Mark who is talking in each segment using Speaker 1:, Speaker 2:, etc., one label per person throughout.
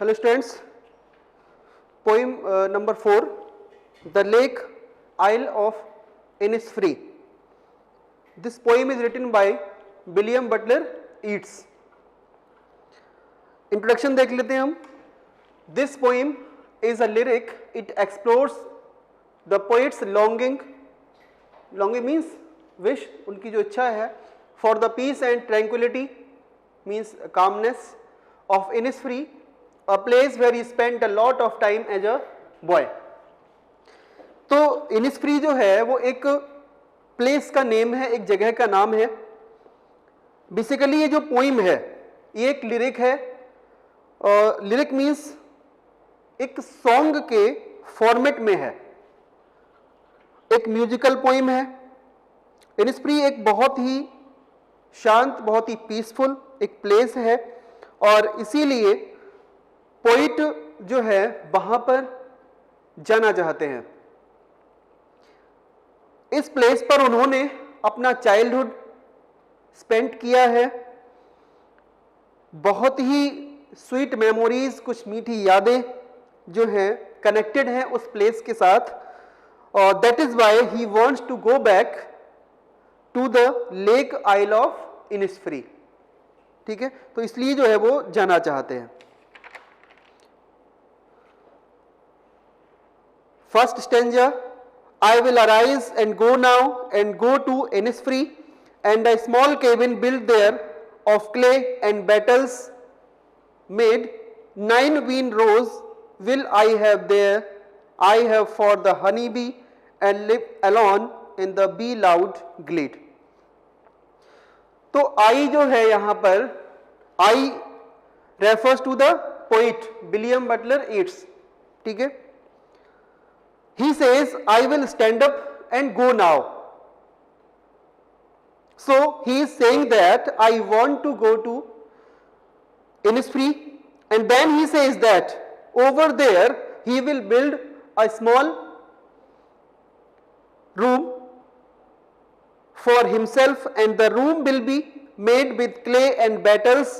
Speaker 1: Hello students, poem number 4, The Lake Isle of Innisfree. This poem is written by William Butler Yeats. Introduction देख लेते हैं हम. This poem is a lyric. It explores the poet's longing. Longing means wish, उनकी जो इच्छा है for the peace and tranquility means calmness of Innisfree, a place where he spent a lot of time as a boy. तो Innisfree जो है वो एक place का नेम है, एक जगह का नाम है. बेसिकली ये जो पोइम है ये एक लिरिक है. लिरिक मीन्स एक सॉन्ग के फॉर्मेट में है, एक म्यूजिकल पोइम है. Innisfree एक बहुत ही शांत, बहुत ही पीसफुल एक प्लेस है और इसीलिए पोइट जो है वहां पर जाना चाहते हैं. इस प्लेस पर उन्होंने अपना चाइल्डहुड स्पेंड किया है. बहुत ही स्वीट मेमोरीज, कुछ मीठी यादें जो हैं कनेक्टेड हैं उस प्लेस के साथ, और that is why he wants to go back to the lake isle of Innisfree. ठीक है, तो इसलिए जो है वो जाना चाहते हैं. First stanza, I will arise and go now and go to Innisfree, and a small cabin built there of clay and battles made. 9 vine rows will I have there. I have for the honeybee and live alone in the bee loud glade. तो I जो है यहाँ पर, I refers to the poet William Butler Yeats. ठीक है. He says, I will stand up and go now. So he is saying that I want to go to Innisfree, and then he says that over there he will build a small room for himself, and the room will be made with clay and battles.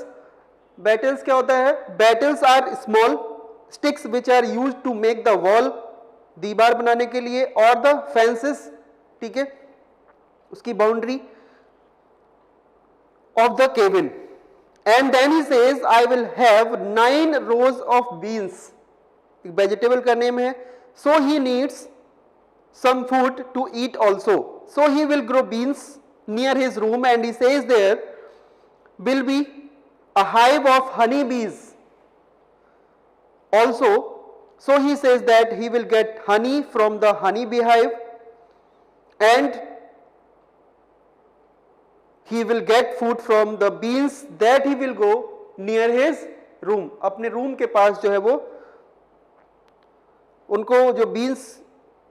Speaker 1: Battles क्या होता है? Battles are small sticks which are used to make the wall, दीवार बनाने के लिए, और the fences, ठीक है, उसकी boundary of the cabin. And then he says I will have 9 rows of beans. एक वेजिटेबल का नेम है. So he needs some food to eat also. So he will grow beans near his room, and he says there will be a hive of honey bees also. So he says that he will get honey from the honey beehive, and he will get food from the beans that he will go near his room. अपने room के पास जो है वो उनको जो beans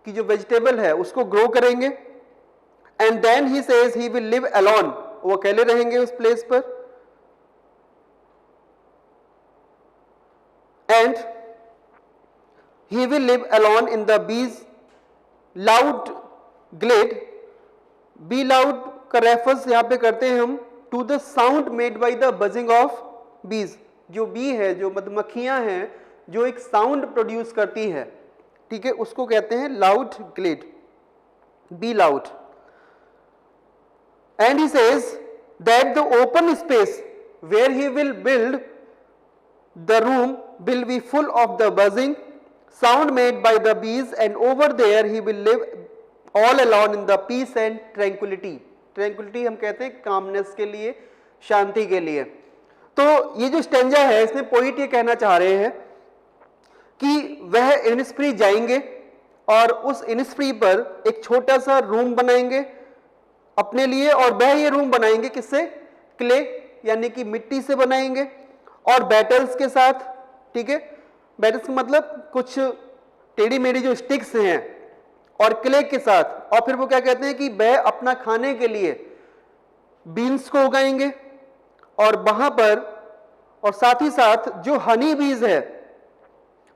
Speaker 1: की जो vegetable है उसको ग्रो करेंगे. And then he says he will live alone. वो अकेले रहेंगे उस प्लेस पर. And he will live alone in the bees loud glade. Bee loud का रेफरेंस यहाँ पे करते हैं हम to the sound made by the buzzing of bees. जो बी है, जो मधुमक्खियां हैं, जो एक साउंड प्रोड्यूस करती है, ठीक है, उसको कहते हैं loud glade, bee loud. And he says that the open space where he will build the room will be full of the buzzing sound made by the bees, and over there he will live all alone in the peace and tranquility. Tranquility हम कहते हैं calmness के लिए, शांति के लिए. तो ये जो स्टेंजा है इसमें पोइट ये कहना चाह रहे हैं कि वह इनिस्फ्री जाएंगे और उस इनिस्फ्री पर एक छोटा सा रूम बनाएंगे अपने लिए, और वह ये रूम बनाएंगे किससे? क्ले यानी कि मिट्टी से बनाएंगे, और बैटल्स के साथ. ठीक है, बैटल्स का मतलब कुछ टेढ़ी मेढ़ी जो स्टिक्स हैं, और क्ले के साथ. और फिर वो क्या कहते हैं कि वह अपना खाने के लिए बीन्स को उगाएंगे, और वहां पर, और साथ ही साथ जो हनी बीज है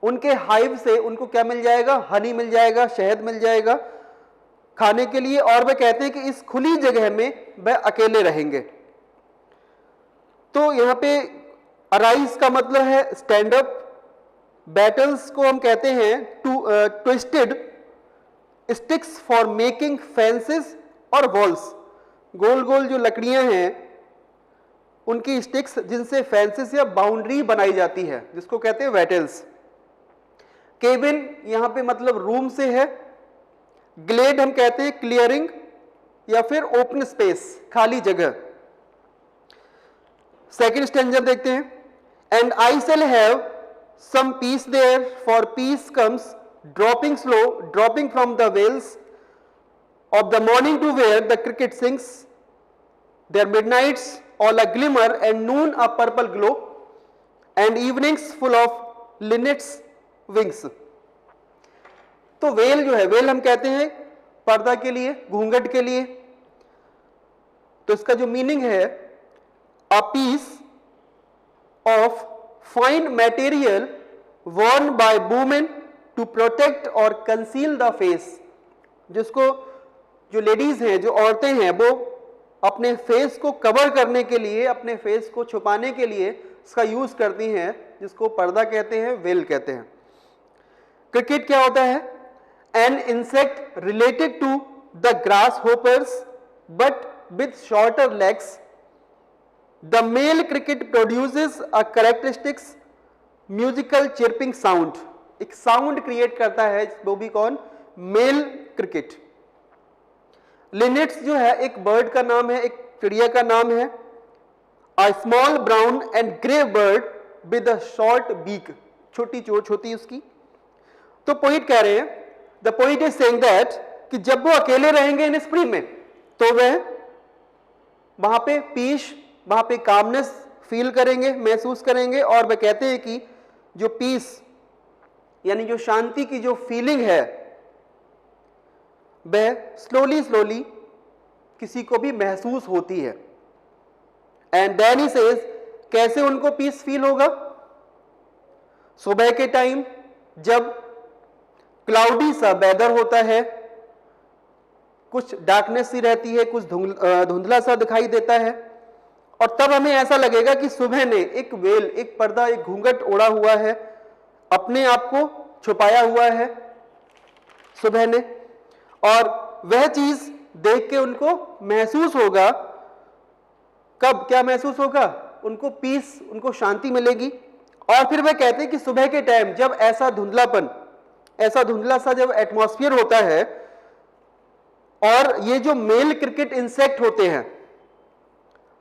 Speaker 1: उनके हाइव से उनको क्या मिल जाएगा? हनी मिल जाएगा, शहद मिल जाएगा खाने के लिए. और वह कहते हैं कि इस खुली जगह में वह अकेले रहेंगे. तो यहां पे अराइज का मतलब है स्टैंड अप, बैटल्स को हम कहते हैं twisted sticks for making fences और वॉल्स। गोल गोल जो लकड़ियां हैं उनकी स्टिक्स जिनसे फेंसेस या बाउंड्री बनाई जाती है, जिसको कहते हैं बैटल्स। केबिन यहां पे मतलब रूम से है। ग्लेड हम कहते हैं क्लियरिंग या फिर ओपन स्पेस, खाली जगह। सेकेंड स्टैंजा देखते हैं। And I shall have some peace there, for peace comes dropping slow, dropping from the veils of the morning to where the cricket sings, their midnights all a glimmer and noon a purple glow and evenings full of linnets wings। तो well जो है, well हम कहते हैं पर्दा के लिए, घूंघट के लिए। तो इसका जो मीनिंग है, a piece of fine material worn by women to protect or conceal the face। जिसको जो लेडीज हैं, जो औरतें हैं, वो अपने फेस को कवर करने के लिए, अपने फेस को छुपाने के लिए इसका यूज करती हैं, जिसको पर्दा कहते हैं, वेल कहते हैं। क्रिकेट क्या होता है? An insect related to the grasshoppers but with shorter legs. The male cricket produces a characteristics musical chirping sound. एक साउंड क्रिएट करता है, वो भी कौन? Male cricket. लिनेट्स जो है एक बर्ड का नाम है, एक चिड़िया का नाम है। A small brown and grey bird with a short beak, छोटी चोंच होती है उसकी। तो पोइट कह रहे हैं, the poet is saying that कि जब वो अकेले रहेंगे इन स्प्रिंग में, तो वह वहां पे पीस, वहां पे कामनेस फील करेंगे, महसूस करेंगे। और वह कहते हैं कि जो पीस यानी जो शांति की जो फीलिंग है, वह स्लोली स्लोली किसी को भी महसूस होती है। एंड देन ही सेज, कैसे उनको पीस फील होगा? सुबह के टाइम जब क्लाउडी सा वेदर होता है, कुछ डार्कनेस सी रहती है, कुछ धुंधला सा दिखाई देता है, और तब हमें ऐसा लगेगा कि सुबह ने एक वेल, एक पर्दा, एक घूंघट ओढ़ा हुआ है, अपने आप को छुपाया हुआ है सुबह ने। और वह चीज देख के उनको महसूस होगा, कब क्या महसूस होगा? उनको पीस, उनको शांति मिलेगी। और फिर वह कहते हैं कि सुबह के टाइम जब ऐसा धुंधलापन, ऐसा धुंधला सा जब एटमॉस्फेयर होता है, और ये जो मेल क्रिकेट इंसेक्ट होते हैं,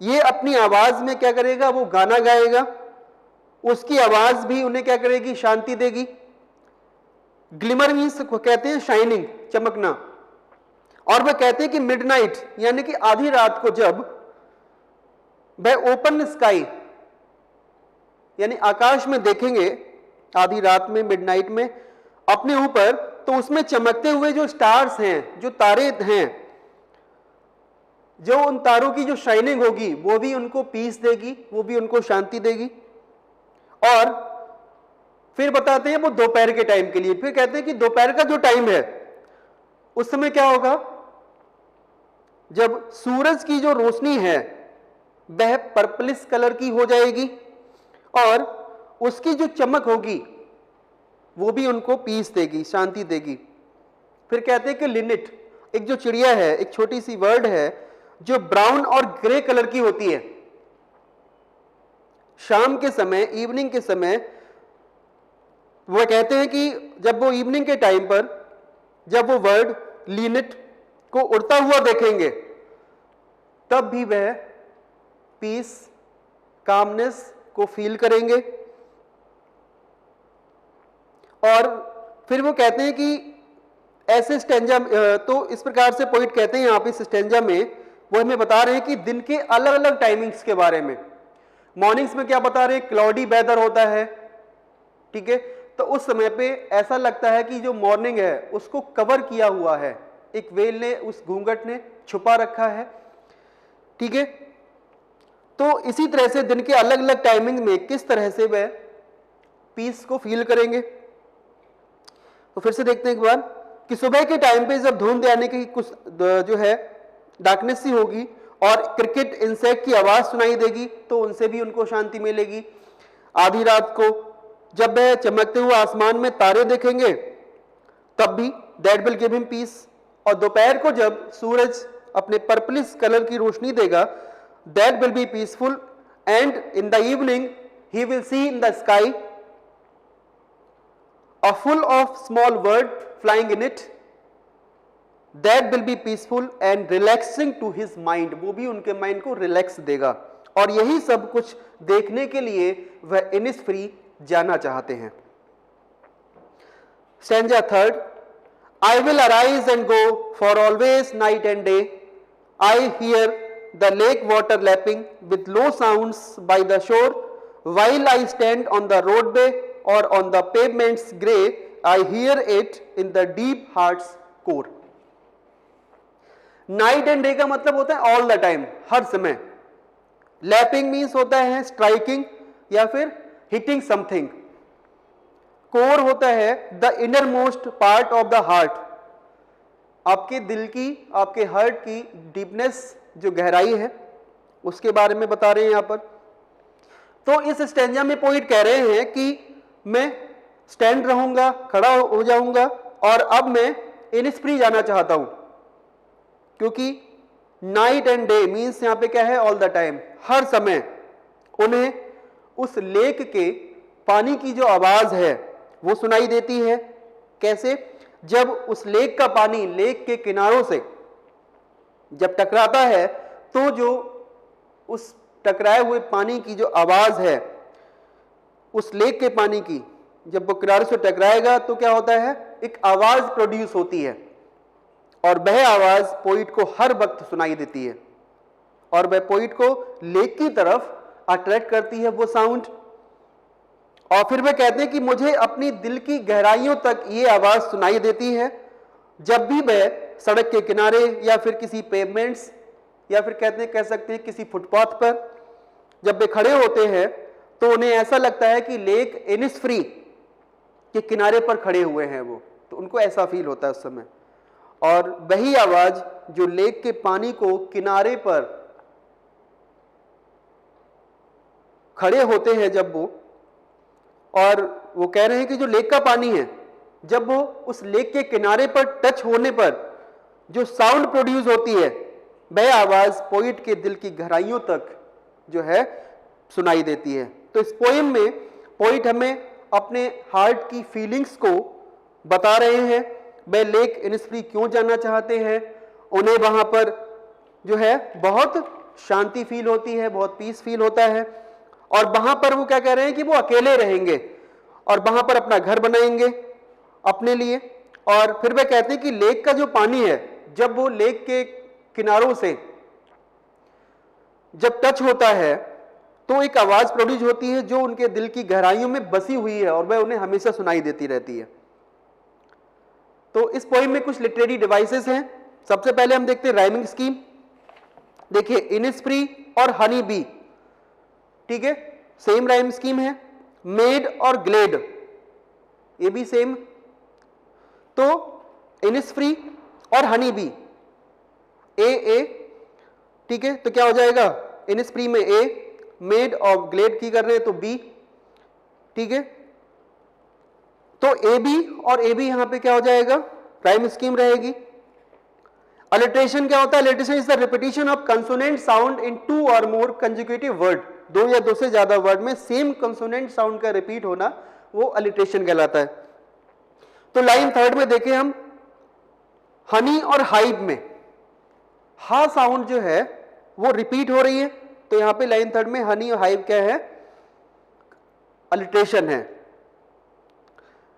Speaker 1: ये अपनी आवाज में क्या करेगा? वो गाना गाएगा, उसकी आवाज भी उन्हें क्या करेगी? शांति देगी। ग्लिमर मीन्स कहते हैं शाइनिंग, चमकना। और वह कहते हैं कि मिडनाइट यानी कि आधी रात को जब वह ओपन स्काई यानी आकाश में देखेंगे, आधी रात में, मिडनाइट में अपने ऊपर, तो उसमें चमकते हुए जो स्टार्स हैं, जो तारे हैं, जो उन तारों की जो शाइनिंग होगी, वो भी उनको पीस देगी, वो भी उनको शांति देगी। और फिर बताते हैं वो दोपहर के टाइम के लिए। फिर कहते हैं कि दोपहर का जो टाइम है, उस समय क्या होगा? जब सूरज की जो रोशनी है वह पर्पलिश कलर की हो जाएगी, और उसकी जो चमक होगी वो भी उनको पीस देगी, शांति देगी। फिर कहते हैं कि लिनेट, एक जो चिड़िया है, एक छोटी सी बर्ड है जो ब्राउन और ग्रे कलर की होती है। शाम के समय, इवनिंग के समय, वो कहते हैं कि जब वो इवनिंग के टाइम पर जब वो बर्ड लिनेट को उड़ता हुआ देखेंगे, तब भी वह पीस, कामनेस को फील करेंगे। और फिर वो कहते हैं कि ऐसे स्टेंजा, तो इस प्रकार से पोइट कहते हैं यहाँ पे इस स्टेंजा में, वो हमें बता रहे हैं कि दिन के अलग अलग टाइमिंग्स के बारे में। मॉर्निंग्स में क्या बता रहे हैं? क्लाउडी वेदर होता है, ठीक है। तो उस समय पे ऐसा लगता है कि जो मॉर्निंग है उसको कवर किया हुआ है, एक वेल ने, उस घूंघट ने छुपा रखा है, ठीक है। तो इसी तरह से दिन के अलग अलग टाइमिंग में किस तरह से वह पीस को फील करेंगे। तो फिर से देखते हैं एक बार कि सुबह के टाइम पे जब धुंध यानी कि कुछ जो है डार्कनेस सी होगी और क्रिकेट इंसेक्ट की आवाज सुनाई देगी, तो उनसे भी उनको शांति मिलेगी। आधी रात को जब वह चमकते हुए आसमान में तारे देखेंगे तब भी that will give him peace. और दोपहर को जब सूरज अपने पर्पलिश कलर की रोशनी देगा that will be peaceful. And in the evening he will see in the sky a full of small bird flying in it that will be peaceful and relaxing to his mind। वो भी उनके mind को relax देगा। और यही सब कुछ देखने के लिए वह इनिसफ्री जाना चाहते हैं। Stanza third, I will arise and go for always night and day, I hear the lake water lapping with low sounds by the shore, while I stand on the roadway or on the pavement's grey, I hear it in the deep heart's core। Night and day का मतलब होता है all the time, हर समय। Lapping means होता है striking या फिर hitting something. Core होता है the inner most part of the heart, आपके दिल की, आपके हार्ट की डीपनेस, जो गहराई है उसके बारे में बता रहे हैं यहां पर। तो इस स्टैंजा में पोइट कह रहे हैं कि मैं स्टैंड रहूंगा, खड़ा हो जाऊंगा, और अब मैं इनिस्फ्री जाना चाहता हूं, क्योंकि नाइट एंड डे मीन्स यहां पे क्या है, ऑल द टाइम, हर समय उन्हें उस लेक के पानी की जो आवाज है वो सुनाई देती है। कैसे? जब उस लेक का पानी लेक के किनारों से जब टकराता है तो जो उस टकराए हुए पानी की जो आवाज है, उस लेक के पानी की, जब वो किनारे से टकराएगा तो क्या होता है, एक आवाज प्रोड्यूस होती है, और वह आवाज पोइट को हर वक्त सुनाई देती है, और वह पोइट को लेक की तरफ अट्रैक्ट करती है वो साउंड। और फिर वे कहते हैं कि मुझे अपनी दिल की गहराइयों तक ये आवाज सुनाई देती है जब भी वह सड़क के किनारे या फिर किसी पेवमेंट्स या फिर कह सकते हैं किसी फुटपाथ पर जब वे खड़े होते हैं तो उन्हें ऐसा लगता है कि लेक इनिस्फ्री के किनारे पर खड़े हुए हैं वो, तो उनको ऐसा फील होता है उस समय। और वही आवाज जो लेक के पानी को किनारे पर खड़े होते हैं जब वो, और वो कह रहे हैं कि जो लेक का पानी है जब वो उस लेक के किनारे पर टच होने पर जो साउंड प्रोड्यूस होती है, वह आवाज पोइट के दिल की गहराइयों तक जो है सुनाई देती है। तो इस पोएम में पोइट हमें अपने हार्ट की फीलिंग्स को बता रहे हैं। वह लेक इनिस्फ्री क्यों जाना चाहते हैं, उन्हें वहां पर जो है बहुत शांति फील होती है, बहुत पीस फील होता है, और वहां पर वो क्या कह रहे हैं कि वो अकेले रहेंगे और वहां पर अपना घर बनाएंगे अपने लिए। और फिर वे कहते हैं कि लेक का जो पानी है जब वो लेक के किनारों से जब टच होता है तो एक आवाज प्रोड्यूस होती है जो उनके दिल की गहराइयों में बसी हुई है और वह उन्हें हमेशा सुनाई देती रहती है। तो इस पोएम में कुछ लिटरेरी डिवाइसेस हैं। सबसे पहले हम देखते हैं राइमिंग स्कीम। देखिए, इनिस्फ्री और हनी बी, ठीक है, सेम राइम स्कीम है। मेड और ग्लेड, ये भी सेम। तो इनिस्फ्री और हनी बी, ए, ठीक है, तो क्या हो जाएगा, इनिस्फ्री में ए, मेड और ग्लेड की कर रहे हैं तो बी, ठीक है। तो ए बी और ए बी यहां पे क्या हो जाएगा, राइम स्कीम रहेगी। अलिट्रेशन क्या होता है, alliteration is the repetition of consonant sound in two और मोर कंसेक्यूटिव वर्ड, दो या दो से ज्यादा वर्ड में सेम कंसोनेंट साउंड का रिपीट होना वो अलिट्रेशन कहलाता है। तो लाइन थर्ड में देखें हम, हनी और हाइव में हा साउंड जो है वो रिपीट हो रही है, तो यहां पे लाइन थर्ड में हनी और हाइव क्या है, अलिट्रेशन है,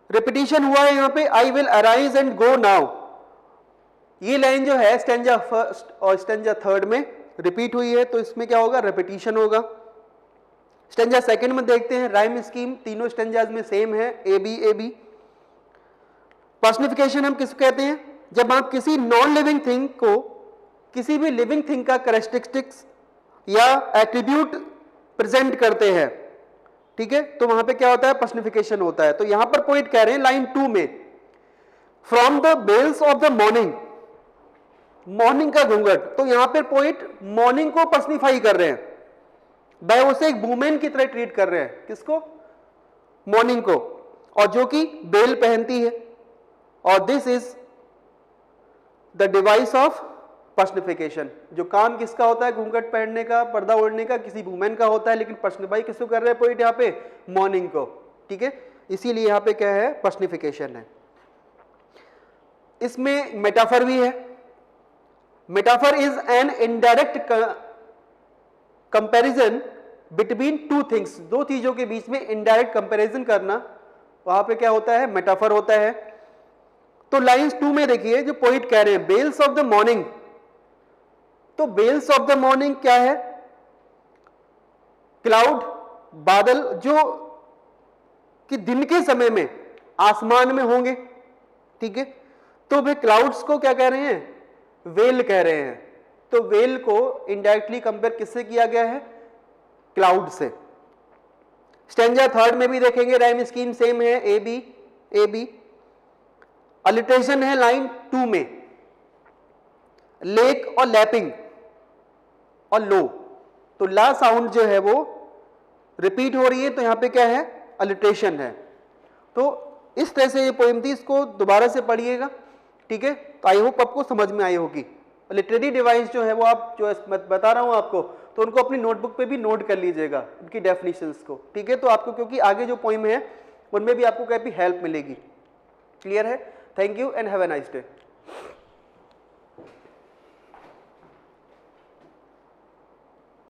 Speaker 1: रिपीटिशन हुआ है यहां पे। I will arise and go now, ये लाइन जो है स्टैंजा फर्स्ट और स्टैंजा थर्ड में रिपीट हुई है, तो इसमें क्या होगा, रिपीटिशन होगा। स्टैंजा सेकंड में देखते हैं, राइम स्कीम तीनों स्टैंजाज में सेम है, ए बी। पर्सनिफिकेशन हम किसको कहते हैं, जब आप किसी नॉन लिविंग थिंग को किसी भी लिविंग थिंग का कैरेक्टरिस्टिक्स या एट्रीब्यूट प्रेजेंट करते हैं, ठीक है, तो वहां पे क्या होता है, पर्सनिफिकेशन होता है। तो यहां पर पोइट कह रहे हैं लाइन 2 में, from the bells of the morning, morning का घूंघट, तो यहां पर पोइट मॉर्निंग को पर्सनिफाई कर रहे हैं, वह उसे एक वुमेन की तरह ट्रीट कर रहे हैं। किसको, मॉर्निंग को, और जो कि बेल पहनती है, और this is the device of personification. जो काम किसका होता है, घूंघट पहनने का, पर्दा ओढ़ने का, किसी वुमेन का होता है, लेकिन पर्सनिफाई किसको कर रहे हैं पोइट यहाँ पे, मॉर्निंग को, ठीक है। इसीलिए यहाँ पे क्या है, पर्सनिफिकेशन है। इसमें मेटाफर भी है। Metaphor is an indirect comparison between two things, दो चीजों के बीच में इनडायरेक्ट कंपैरिजन करना, वहां पे क्या होता है, मेटाफर होता है। तो लाइंस 2 में देखिए जो पोइट कह रहे हैं, बेल्स ऑफ द मॉर्निंग, तो बेल्स ऑफ द मॉर्निंग क्या है, क्लाउड, बादल जो कि दिन के समय में आसमान में होंगे, ठीक है। तो वे क्लाउड्स को क्या कह रहे हैं, वेल कह रहे हैं। तो वेल को इनडायरेक्टली कंपेयर किससे किया गया है, क्लाउड से। स्टैंजा 3 में भी देखेंगे राइम स्कीम सेम है, ए बी। अलिट्रेशन है लाइन 2 में, लेक और लैपिंग और लो, तो ला साउंड जो है वो रिपीट हो रही है, तो यहां पे क्या है, अलिट्रेशन है। तो इस तरह से ये पोएम थी, इसको दोबारा से पढ़िएगा, ठीक है। तो आई होप आपको समझ में आई होगी। लिटरेरी डिवाइस जो है वो आप जो बता रहा हूं आपको, तो उनको अपनी नोटबुक पे भी नोट कर लीजिएगा, उनकी डेफिनेशंस को, ठीक है। तो आपको क्योंकि आगे जो पोएम है उनमें भी आपको काफी हेल्प मिलेगी। क्लियर है? Thank you and have a nice day.